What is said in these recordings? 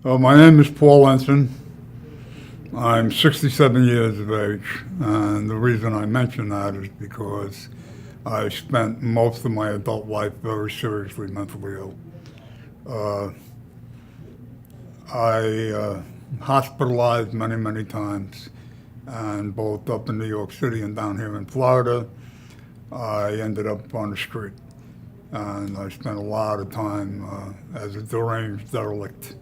My name is Paul Ensign. I'm 67 years of age, and the reason I mention that is because I spent most of my adult life very seriously mentally ill. Uh, I hospitalized many, many times, and both up in New York City and down here in Florida, I ended up on the street. And I spent a lot of time as a deranged derelict,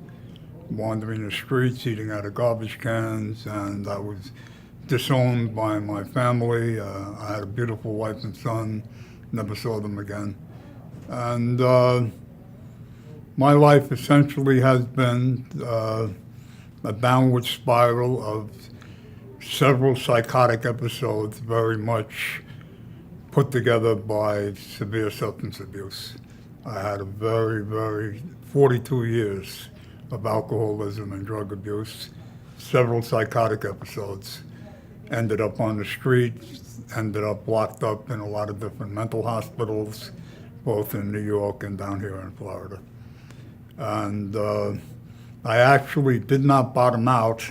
wandering the streets, eating out of garbage cans, and I was disowned by my family. I had a beautiful wife and son, never saw them again. And my life essentially has been a downward spiral of several psychotic episodes, very much put together by severe substance abuse. I had a very 42 years of alcoholism and drug abuse, several psychotic episodes, ended up on the streets, ended up locked up in a lot of different mental hospitals, both in New York and down here in Florida. And I actually did not bottom out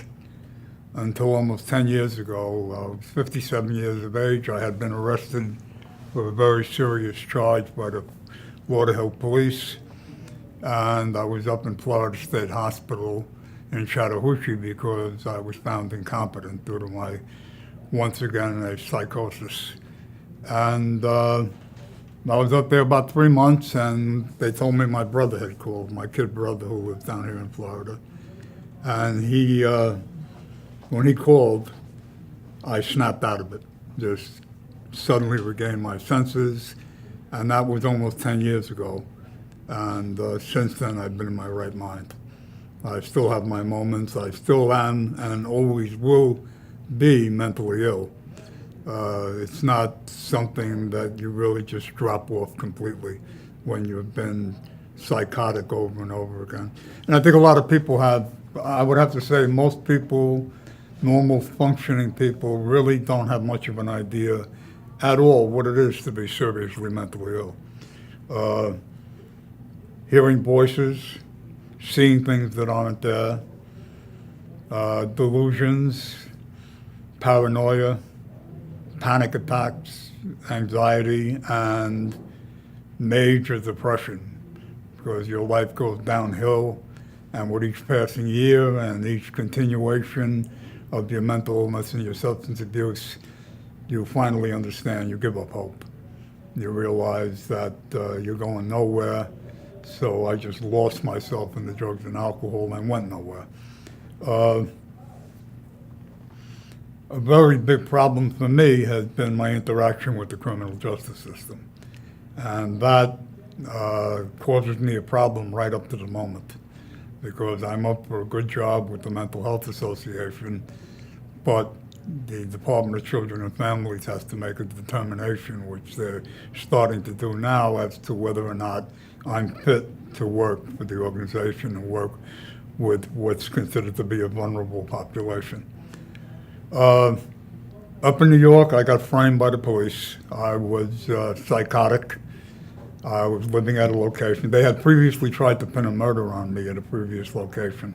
until almost 10 years ago. I was 57 years of age. I had been arrested for a very serious charge by the Lauderhill police, and I was up in Florida State Hospital in Chattahoochee because I was found incompetent due to my, once again, a psychosis. And I was up there about 3 months, and they told me my brother had called, my kid brother who lives down here in Florida. And he, when he called, I snapped out of it, just suddenly regained my senses, and that was almost 10 years ago. And since then, I've been in my right mind. I still have my moments. I still am and always will be mentally ill. It's not something that you really just drop off completely when you've been psychotic over and over again. And I think a lot of people have, I would have to say most people, normal functioning people, really don't have much of an idea at all what it is to be seriously mentally ill. Hearing voices, seeing things that aren't there, delusions, paranoia, panic attacks, anxiety, and major depression, because your life goes downhill, and with each passing year and each continuation of your mental illness and your substance abuse, you finally understand, you give up hope. You realize that you're going nowhere, so I just lost myself in the drugs and alcohol and went nowhere. A very big problem for me has been my interaction with the criminal justice system. And that causes me a problem right up to the moment, because I'm up for a good job with the Mental Health Association, but the Department of Children and Families has to make a determination, which they're starting to do now, as to whether or not I'm fit to work for the organization and work with what's considered to be a vulnerable population. Up in New York, I got framed by the police. I was psychotic. I was living at a location. They had previously tried to pin a murder on me at a previous location,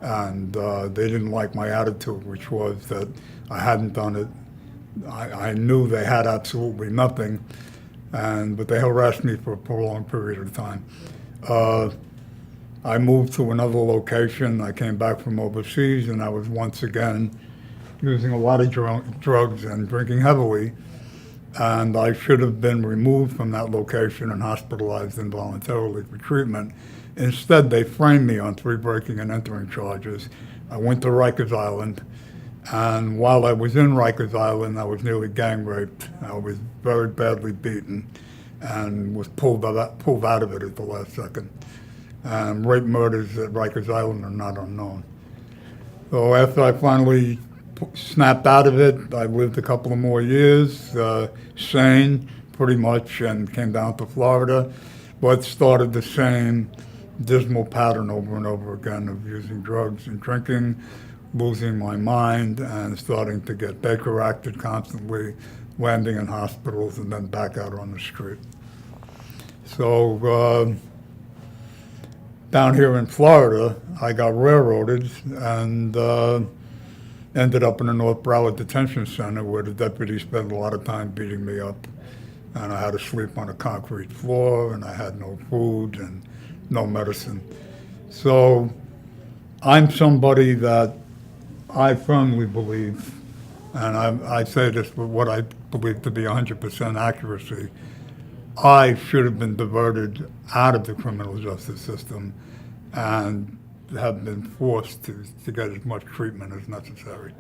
and they didn't like my attitude, which was that I hadn't done it. I knew they had absolutely nothing, but they harassed me for a prolonged period of time. I moved to another location. I came back from overseas, and I was once again using a lot of drugs and drinking heavily, and I should have been removed from that location and hospitalized involuntarily for treatment. Instead, they framed me on 3 breaking and entering charges. I went to Rikers Island, and while I was in Rikers Island, I was nearly gang raped. I was very badly beaten and was pulled out of it at the last second. Rape murders at Rikers Island are not unknown. So after I finally snapped out of it, I lived a couple of more years, sane pretty much, and came down to Florida, but started the same dismal pattern over and over again of using drugs and drinking, losing my mind, and starting to get Baker acted constantly, landing in hospitals, and then back out on the street. So down here in Florida, I got railroaded and ended up in the North Broward Detention Center where the deputies spent a lot of time beating me up. And I had to sleep on a concrete floor, and I had no food and no medicine. So I'm somebody that I firmly believe, and I say this with what I believe to be 100% accuracy, I should have been diverted out of the criminal justice system and have been forced to get as much treatment as necessary.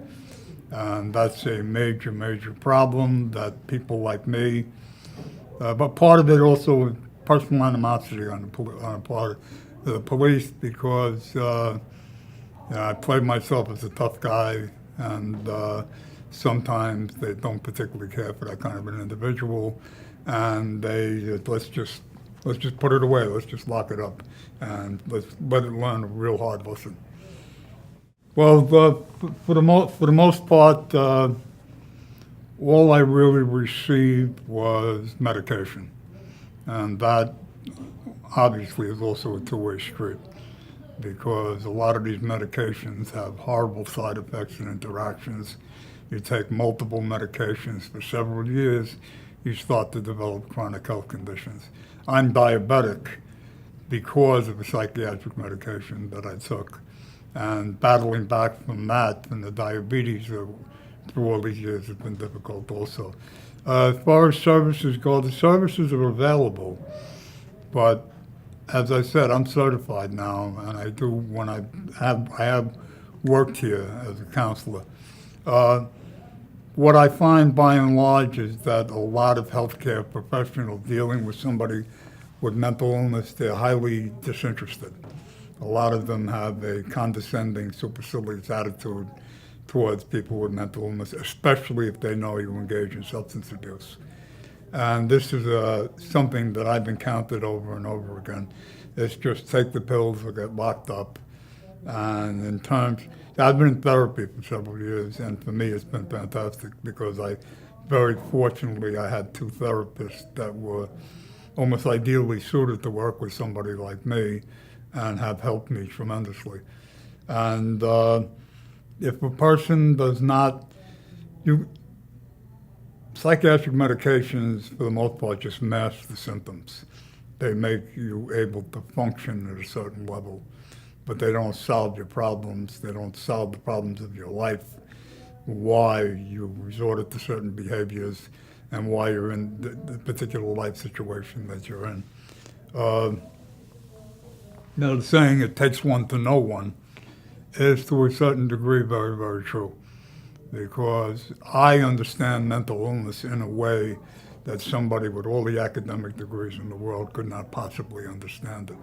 And that's a major, major problem that people like me, but part of it also is personal animosity on the part of the police, because I played myself as a tough guy, and sometimes they don't particularly care for that kind of an individual, and they let's just put it away, let's just lock it up, and let's let it learn a real hard lesson. Well, for the most part, all I really received was medication, and that obviously is also a two-way street, because a lot of these medications have horrible side effects and interactions. You take multiple medications for several years, you start to develop chronic health conditions. I'm diabetic because of a psychiatric medication that I took, and battling back from that, from the diabetes through all these years, has been difficult also. As far as services go, the services are available, but as I said, I'm certified now, and I do when I have worked here as a counselor. What I find by and large is that a lot of healthcare professionals dealing with somebody with mental illness, they're highly disinterested. A lot of them have a condescending, supercilious attitude towards people with mental illness, especially if they know you engage in substance abuse. And this is something that I've encountered over and over again. It's just take the pills or get locked up. And in terms, I've been in therapy for several years, and for me it's been fantastic, because very fortunately, I had two therapists that were almost ideally suited to work with somebody like me and have helped me tremendously. And if a person does not, psychiatric medications, for the most part, just mask the symptoms. They make you able to function at a certain level, but they don't solve your problems. They don't solve the problems of your life, why you resorted to certain behaviors, and why you're in the particular life situation that you're in. Now, the saying, it takes one to know one, is to a certain degree very, very true, because I understand mental illness in a way that somebody with all the academic degrees in the world could not possibly understand it.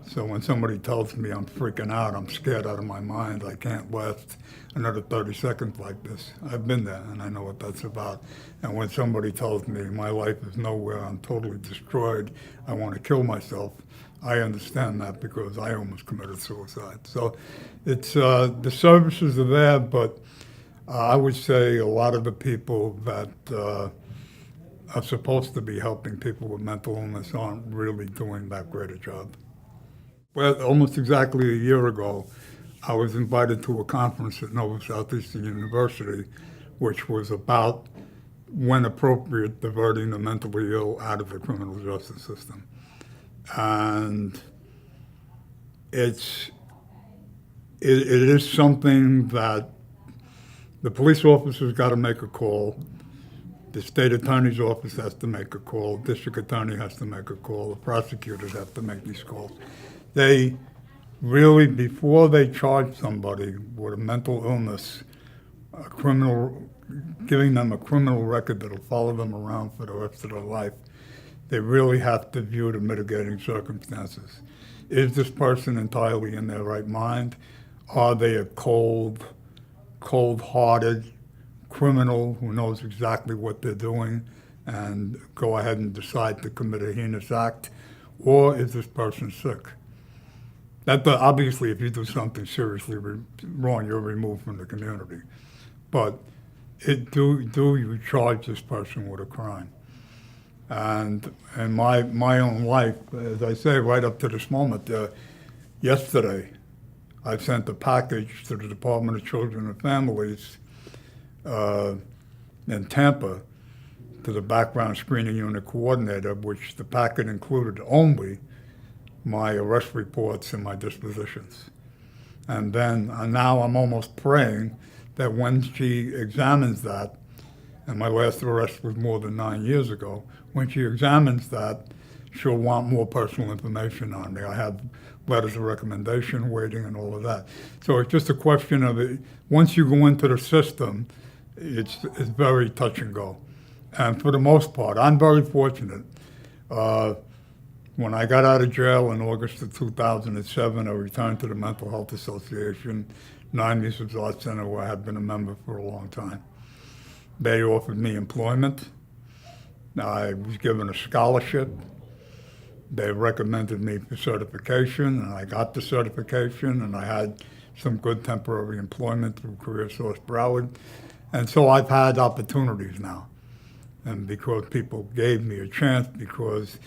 So when somebody tells me I'm freaking out, I'm scared out of my mind, I can't last another 30 seconds like this, I've been there and I know what that's about. And when somebody tells me my life is nowhere, I'm totally destroyed, I want to kill myself, I understand that, because I almost committed suicide. So it's the services are there, but I would say a lot of the people that are supposed to be helping people with mental illness aren't really doing that great a job. Well, almost exactly a year ago, I was invited to a conference at Nova Southeastern University, which was about, when appropriate, diverting the mentally ill out of the criminal justice system. And it is something that the police officers got to make a call. The state attorney's office has to make a call. District attorney has to make a call. The prosecutors have to make these calls. They really, before they charge somebody with a mental illness, giving them a criminal record that'll follow them around for the rest of their life, they really have to view the mitigating circumstances. Is this person entirely in their right mind? Are they a cold-hearted criminal who knows exactly what they're doing and go ahead and decide to commit a heinous act? Or is this person sick? Obviously, if you do something seriously wrong, you're removed from the community. But do you charge this person with a crime? And in my own life, as I say, right up to this moment, Yesterday, I sent a package to the Department of Children and Families in Tampa to the background screening unit coordinator, which the packet included only my arrest reports and my dispositions. And then now I'm almost praying that when she examines that, and my last arrest was more than 9 years ago, when she examines that, she'll want more personal information on me. I have letters of recommendation waiting and all of that. So it's just a question of it. Once you go into the system, it's very touch and go. And for the most part, I'm very fortunate. When I got out of jail in August of 2007, I returned to the Mental Health Association, 9Muses Art Center, where I had been a member for a long time. They offered me employment. I was given a scholarship. They recommended me for certification, and I got the certification, and I had some good temporary employment through Career Source Broward. And so I've had opportunities now. And because people gave me a chance, because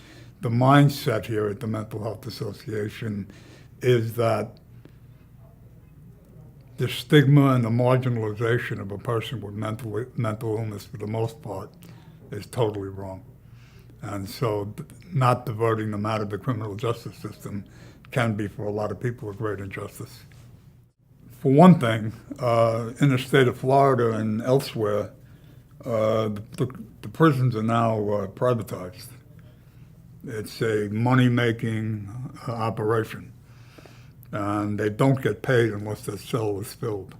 the mindset here at the Mental Health Association is that the stigma and the marginalization of a person with mental illness, for the most part, is totally wrong. And so not diverting them out of the criminal justice system can be, for a lot of people, a great injustice. For one thing, in the state of Florida and elsewhere, the prisons are now privatized. It's a money-making operation, and they don't get paid unless their cell is filled.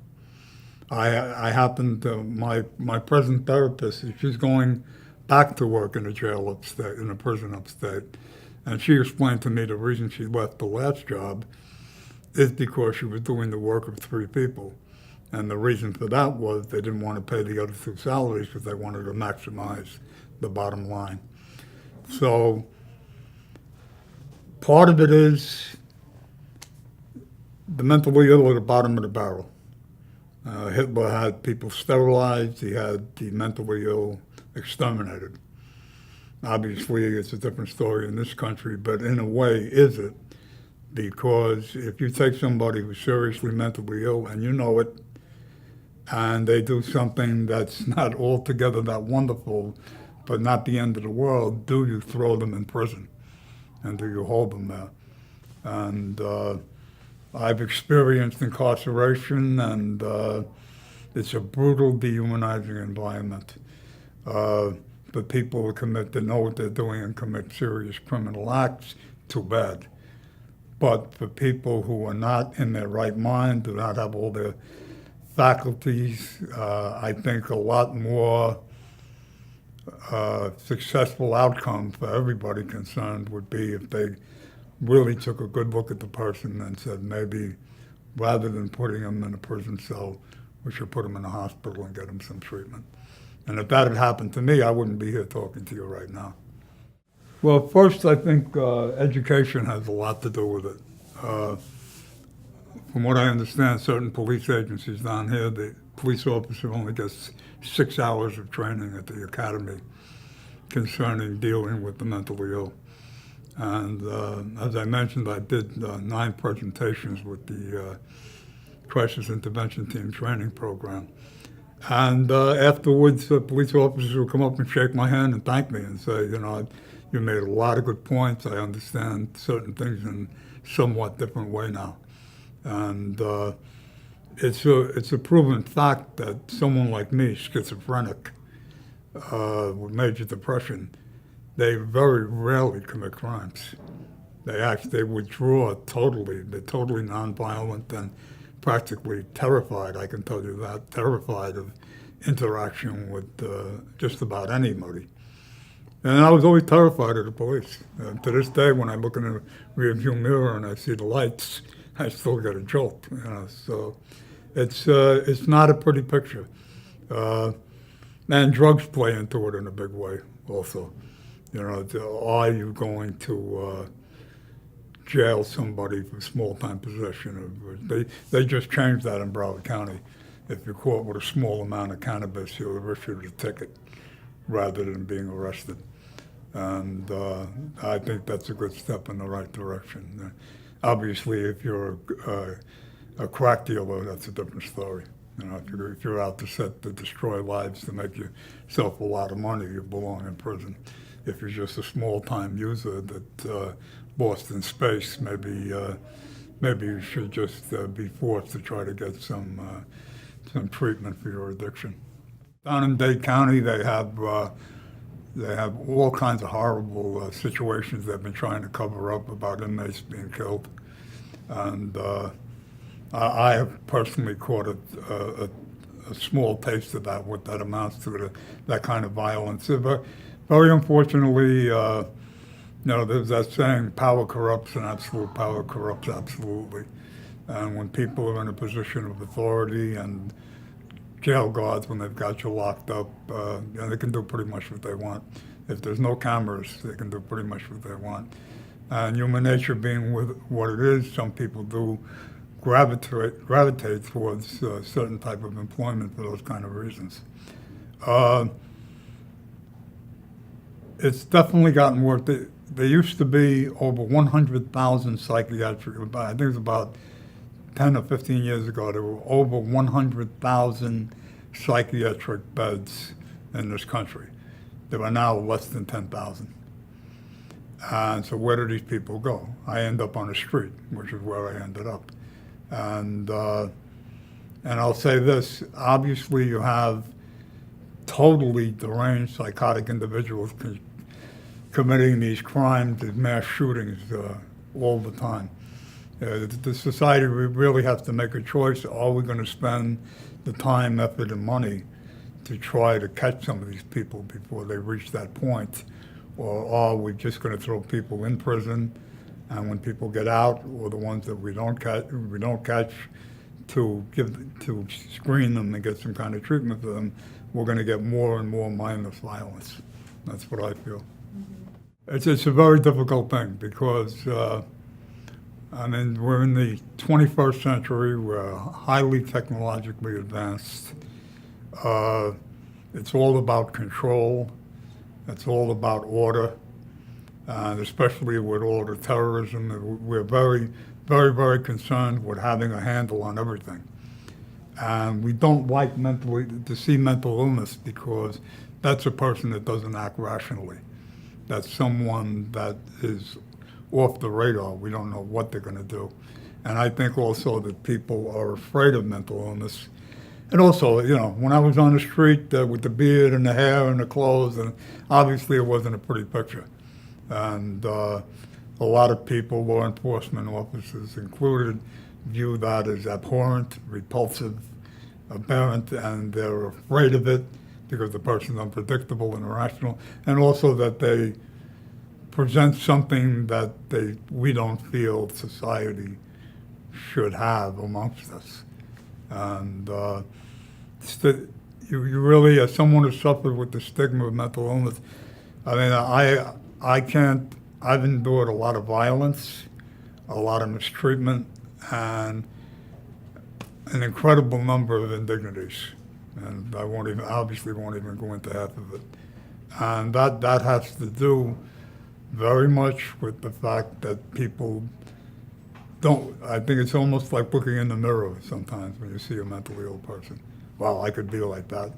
I happen to, my present therapist, she's going back to work in a jail upstate, in a prison upstate, and she explained to me the reason she left the last job is because she was doing the work of 3 people. And the reason for that was they didn't want to pay the other 2 salaries because they wanted to maximize the bottom line. So part of it is the mentally ill at the bottom of the barrel. Hitler had people sterilized. He had the mentally ill exterminated. Obviously, it's a different story in this country, but in a way, is it? Because if you take somebody who's seriously mentally ill and you know it, and they do something that's not altogether that wonderful, but not the end of the world, do you throw them in prison? And do you hold them there? And I've experienced incarceration, and it's a brutal, dehumanizing environment. For people who commit, that know what they're doing and commit serious criminal acts, too bad. But for people who are not in their right mind, do not have all their faculties, I think a lot more successful outcome for everybody concerned would be if they really took a good look at the person and said, maybe rather than putting them in a prison cell, we should put them in a hospital and get them some treatment. And if that had happened to me, I wouldn't be here talking to you right now. Well, first, I think education has a lot to do with it. From what I understand, certain police agencies down here, the police officer only gets 6 hours of training at the academy concerning dealing with the mentally ill. And as I mentioned, I did 9 presentations with the Crisis Intervention Team training program. And afterwards, police officers would come up and shake my hand and thank me and say, you know, you made a lot of good points. I understand certain things in a somewhat different way now. And it's a proven fact that someone like me, schizophrenic, with major depression, they very rarely commit crimes. They withdraw totally. They're totally nonviolent and practically terrified, I can tell you that, terrified of interaction with just about anybody. And I was always terrified of the police. To this day, when I look in the rearview mirror and I see the lights, I still get a jolt. You know, so it's not a pretty picture. And drugs play into it in a big way also. You know, are you going to jail somebody for small-time possession of? They just changed that in Broward County. If you're caught with a small amount of cannabis, you're issued a ticket rather than being arrested. And I think that's a good step in the right direction. Obviously, if you're a crack dealer, that's a different story. If you're out to destroy lives to make yourself a lot of money, you belong in prison. If you're just a small-time user that lost in space, maybe you should just be forced to try to get some treatment for your addiction. Down in Dade County, they have all kinds of horrible situations they've been trying to cover up about inmates being killed, and I have personally caught a small taste of that, what that amounts to, that kind of violence. But very unfortunately, there's that saying, power corrupts and absolute power corrupts absolutely. And when people are in a position of authority, and jail guards, when they've got you locked up, they can do pretty much what they want. If there's no cameras, they can do pretty much what they want. And human nature being what it is, some people do gravitate towards certain type of employment for those kind of reasons. It's definitely gotten worse. There used to be over 100,000 psychiatric, I think it was about 10 or 15 years ago, there were over 100,000 psychiatric beds in this country. There are now less than 10,000. And so where do these people go? I end up on the street, which is where I ended up. And I'll say this, obviously you have totally deranged psychotic individuals committing these crimes, these mass shootings all the time. The society, we really have to make a choice. Are we going to spend the time, effort, and money to try to catch some of these people before they reach that point? Or are we just going to throw people in prison, and when people get out, or the ones that we don't catch, to screen them and get some kind of treatment for them, we're going to get more and more mindless violence. That's what I feel. Mm-hmm. It's a very difficult thing because we're in the 21st century. We're highly technologically advanced. It's all about control. It's all about order, and especially with all the terrorism. We're very, very, very concerned with having a handle on everything. And we don't like to see mental illness because that's a person that doesn't act rationally. That's someone that is off the radar. We don't know what they're going to do. And I think also that people are afraid of mental illness. And also, when I was on the street with the beard and the hair and the clothes, and obviously it wasn't a pretty picture. And a lot of people, law enforcement officers included, view that as abhorrent, repulsive, aberrant, and they're afraid of it because the person's unpredictable and irrational, and also that they present something that we don't feel society should have amongst us. And you really, as someone who suffered with the stigma of mental illness, I've endured a lot of violence, a lot of mistreatment, and an incredible number of indignities. And I obviously won't even go into half of it. And that has to do very much with the fact that people I think it's almost like looking in the mirror sometimes when you see a mentally ill person. Well, I could be like that,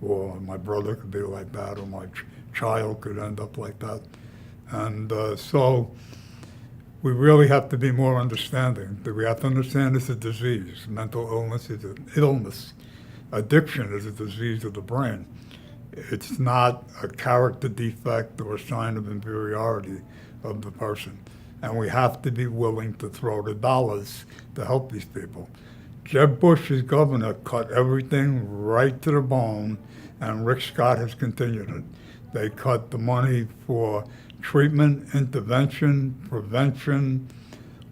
or my brother could be like that, or my child could end up like that. And so we really have to be more understanding. We have to understand it's a disease. Mental illness is an illness. Addiction is a disease of the brain. It's not a character defect or a sign of inferiority of the person. And we have to be willing to throw the dollars to help these people. Jeb Bush, as governor, cut everything right to the bone, and Rick Scott has continued it. They cut the money for treatment, intervention, prevention,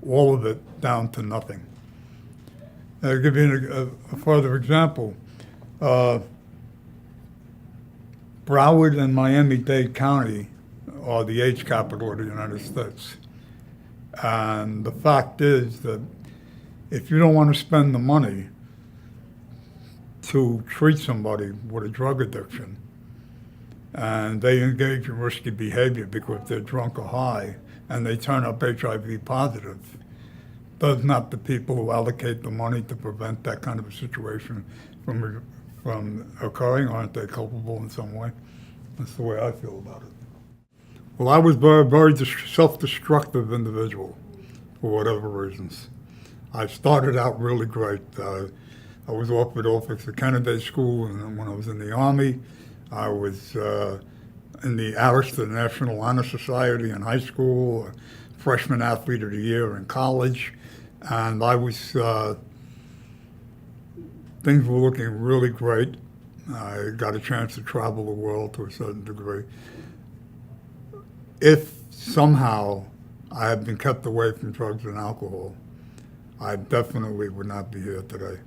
all of it down to nothing. I'll give you a further example. Broward and Miami-Dade County are the AIDS capital of the United States. And the fact is that if you don't want to spend the money to treat somebody with a drug addiction, and they engage in risky behavior because they're drunk or high, and they turn up HIV positive, those not the people who allocate the money to prevent that kind of a situation from occurring? Aren't they culpable in some way? That's the way I feel about it. Well, I was a very self-destructive individual for whatever reasons. I started out really great. I was offered office at Kennedy School, and then when I was in the Army, I was in the Arista National Honor Society in high school, freshman athlete of the year in college, and I was, things were looking really great. I got a chance to travel the world to a certain degree. If somehow I had been kept away from drugs and alcohol, I definitely would not be here today.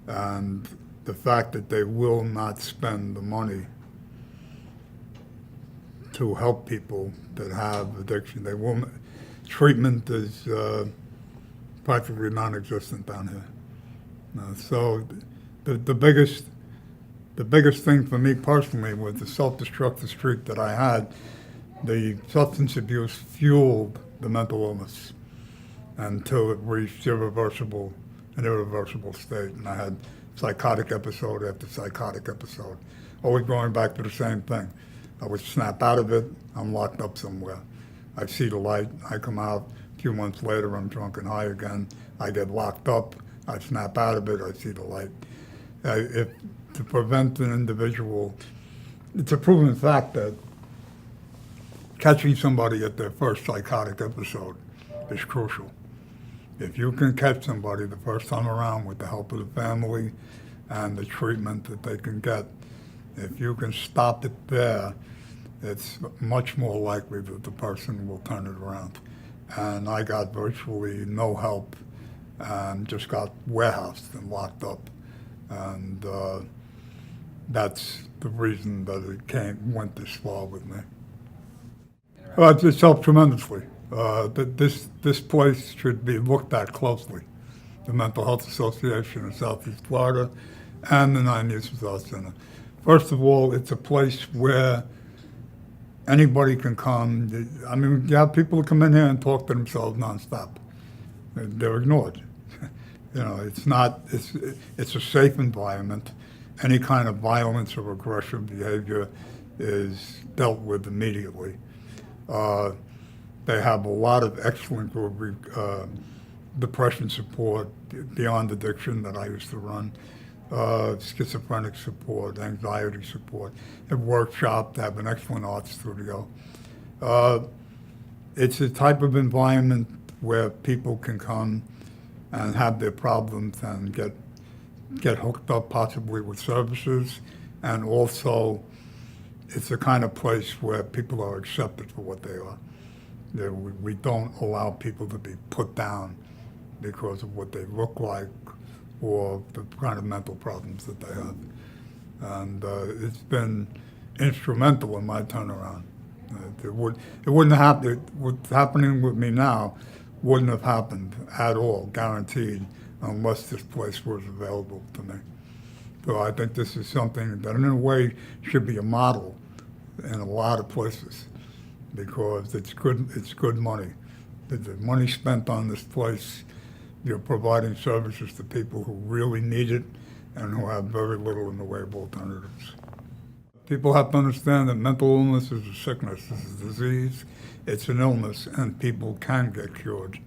And the fact that they will not spend the money to help people that have addiction, treatment is practically non-existent down here. So the biggest thing for me personally was the self-destructive streak that I had. The substance abuse fueled the mental illness until it reached an irreversible state. And I had psychotic episode after psychotic episode, always going back to the same thing. I would snap out of it, I'm locked up somewhere. I see the light, I come out, a few months later I'm drunk and high again. I get locked up, I snap out of it, I see the light. To prevent an individual, it's a proven fact that catching somebody at their first psychotic episode is crucial. If you can catch somebody the first time around with the help of the family and the treatment that they can get, if you can stop it there, it's much more likely that the person will turn it around. And I got virtually no help and just got warehoused and locked up. And that's the reason that it went this far with me. It's helped tremendously. This place should be looked at closely. The Mental Health Association in Southeast Florida and the 9Muses Health Center. First of all, it's a place where anybody can come. I mean, you have people who come in here and talk to themselves nonstop. They're ignored. You know, it's a safe environment. Any kind of violence or aggressive behavior is dealt with immediately. They have a lot of excellent depression support beyond addiction that I used to run, schizophrenic support, anxiety support. They workshop, they have an excellent art studio. It's a type of environment where people can come and have their problems and get hooked up possibly with services, and also it's the kind of place where people are accepted for what they are. We don't allow people to be put down because of what they look like or the kind of mental problems that they have. And it's been instrumental in my turnaround. It wouldn't have happened. What's happening with me now wouldn't have happened at all, guaranteed, unless this place was available to me. So I think this is something that in a way should be a model in a lot of places, because it's good money. The money spent on this place, you're providing services to people who really need it and who have very little in the way of alternatives. People have to understand that mental illness is a sickness, it's a disease, it's an illness, and people can get cured.